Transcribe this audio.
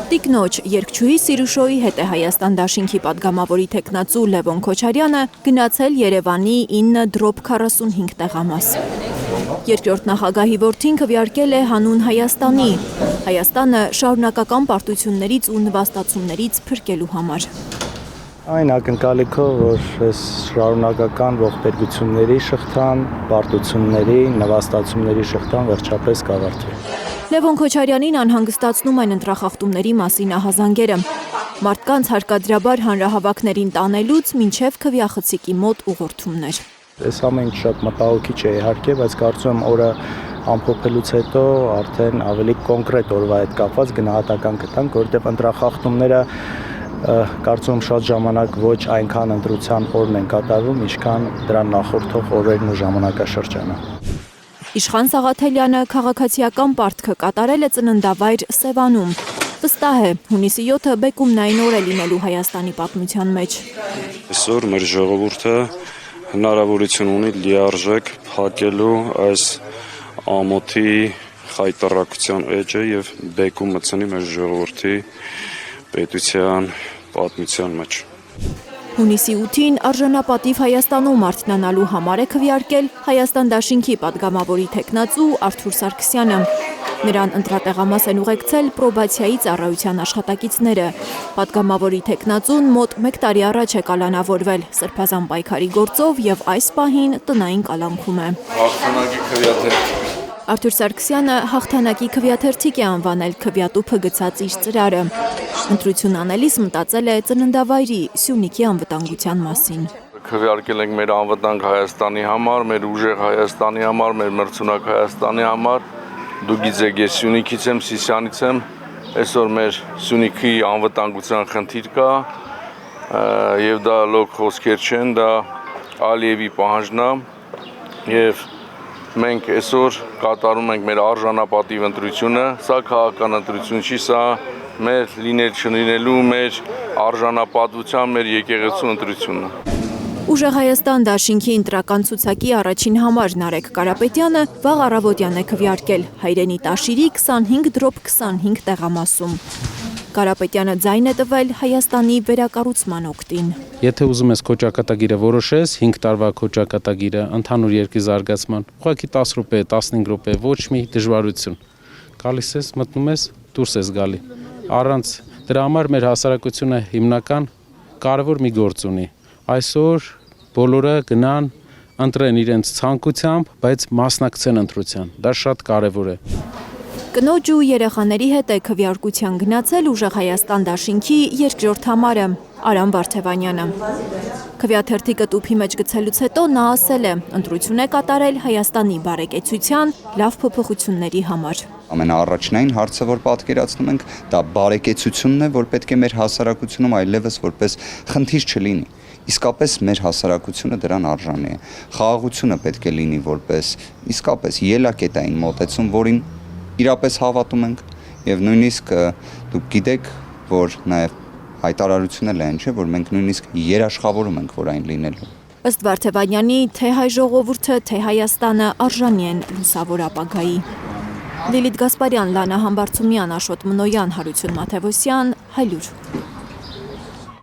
Տիկնոջ երգչուհի Սիրուշոյի հետ է Հայաստան դաշինքի պատգամավորի թեկնածու Լևոն Քոչարյանը գնացել Երևանի 9 դրոպ 45 տեղամաս։ Երկրորդ նախագահի որդին քվեարկել է հանուն Հայաստանի, Հայաստանը շարունակական պարտություններից ու նվաստացումներից փրկելու համար։ Այն ակնկալիքով, որ այս շարունակական ողբերգությունների շղթան, պարտությունների, նվաստացումների շղթան վերջապես կավարտվի։ Լևոն Քոչարյանին անհանգստացնում են ընտրախախտումների մասին ահազանգերը։ Մարդկանց հարկադրաբար հանրահավաքներին տանելուց մինչև քվեախցիկի մոտ ուղղորդումներ։ Այս ամեն ինչ շատ մտահոգիչ է իհարկե, բայց կարծում եմ օրը ամփոփելուց հետո արդեն ավելի կոնկրետ օրվա հետ կապված գնահատական կտանք, որովհետև ընտրախախտումները կարծում եմ շատ ժամանակ ոչ այնքան ընտրության օրն են կատարվում, ինչքան դրան նախորդող օրերն ու ժամանակաշրջանը։ Իշխան Սաղաթելյանը քաղաքացիական պարտքը կատարել է ծննդավայր Սևանում։ Վստահ է, հունիսի 7-ը բեկումնային օր է լինելու Հայաստանի պատմության մեջ։ Այսօր մեր ժողովուրդը հնարավորություն ունի լիարժեք փակելու այս ամոթի խայտառակության էջը եւ բեկում մտցնի մեր ժողովրդի պետության պատմության մեջ։ Հունիսի 8-ին արժանապատիվ Հայաստանում արթնանալու համար է քվեարկել Հայաստան դաշինքի պատգամավորի թեկնածու Արթուր Սարգսյանը։ Նրան ընտրատեղամաս են ուղեկցել պրոբացիայի ծառայության աշխատակիցները։ Պատգամավորի թեկնածուն մոտ 1 տարի առաջ է կալանավորվել սրբազան պայքարի գործով եւ այս պահին տնային կալանքում է։ Հաղթանակի քվեաթերթ։ Արթուր Սարգսյանը հաղթանակի քվեաթերթիկ է անվանել քվեատուփը գցած իր ծրարը։ Ընտրություն անելիս մտածել է ծննդավայրի Սյունիքի անվտանգության մասին։ Քվեարկել ենք մեր անվտանգ Հայաստանի համար, մեր ուժեղ Հայաստանի համար, մեր մրցունակ Հայաստանի համար։ Դուք գիտեք, ես Սյունիքից եմ, Սիսյանից եմ։ Այսօր մեր Սյունիքի անվտանգության խնդիր կա, եւ դա լոկ խոսքեր չեն, դա Ալիևի պահանջն է, եւ մենք այսօր կատարում ենք մեր արժանապատիվ ընտրությունը, սա քաղաքական ընտրություն չի, սա մեր լինել չլինելու, մեր արժանապատվության, մեր եկեղեցու ընտրությունն է։ Ուժեղ Հայաստան դաշինքի ընտրական ցուցակի առաջին համար Նարեկ Կարապետյանը վաղ առավոտյան է քվեարկել հայրենի Տաշիրի 25 դրոպ 25 տեղամասում։ Կարապետյանը ձայն է տվել Հայաստանի վերակառուցման օգտին։ Եթե ուզում ես քո ճակատագիրը որոշես, 5 տարվա քո ճակատագիրը ընդհանուր երկրի զարգացման, ուղղակի 10 րոպե, 15 րոպե, ոչ մի դժվարություն։ Գալիս ես, մտնում ես, դուրս ես գալի։ Առանց դրա համար մեր հասարակությունը հիմնական կարևոր մի գործ ունի։ Այսօր բոլորը գնան ընտրեն իրենց ցանկությամբ, բայց մասնակցեն ընտրության։ Դա շատ կարևոր է։ Կնոջ ու երեխաների հետ է քվեարկության գնացել ուժեղ Հայաստան դաշինքի երկրորդ համարը Արամ Վարդևանյանը։ Քվեաթերթիկը տուփի մեջ գցելուց հետո նա ասել է, ընտրություն է կատարել Հայաստանի բարեկեցության լավ փոփոխությունների համար։ Ամենաառաջնային հարցը, որ պատկերացնում ենք, դա բարեկեցությունն է, որ պետք է մեր հասարակությունում այլևս որպես խնդիր չլինի։ Իսկապես մեր հասարակությունը դրան արժանի է։ Խաղաղությունը պետք է լինի որպես իսկապես ելակետային մոտեցում, որին իրապես հավատում ենք եւ նույնիսկ դուք գիտեք, որ նաեւ հայտարարությունը լայն չէ, որ մենք նույնիսկ երաշխավորում ենք, որ այն լինելու։ Ըստ Վարդևանյանի, թե հայ ժողովուրդը, թե Հայաստանը արժանի են լուսավոր ապագայի։ Լիլիթ Գասպարյան, Լանա Համբարձումյան, Աշոտ Մնոյան, Հարություն Մաթևոսյան, Հայլուր։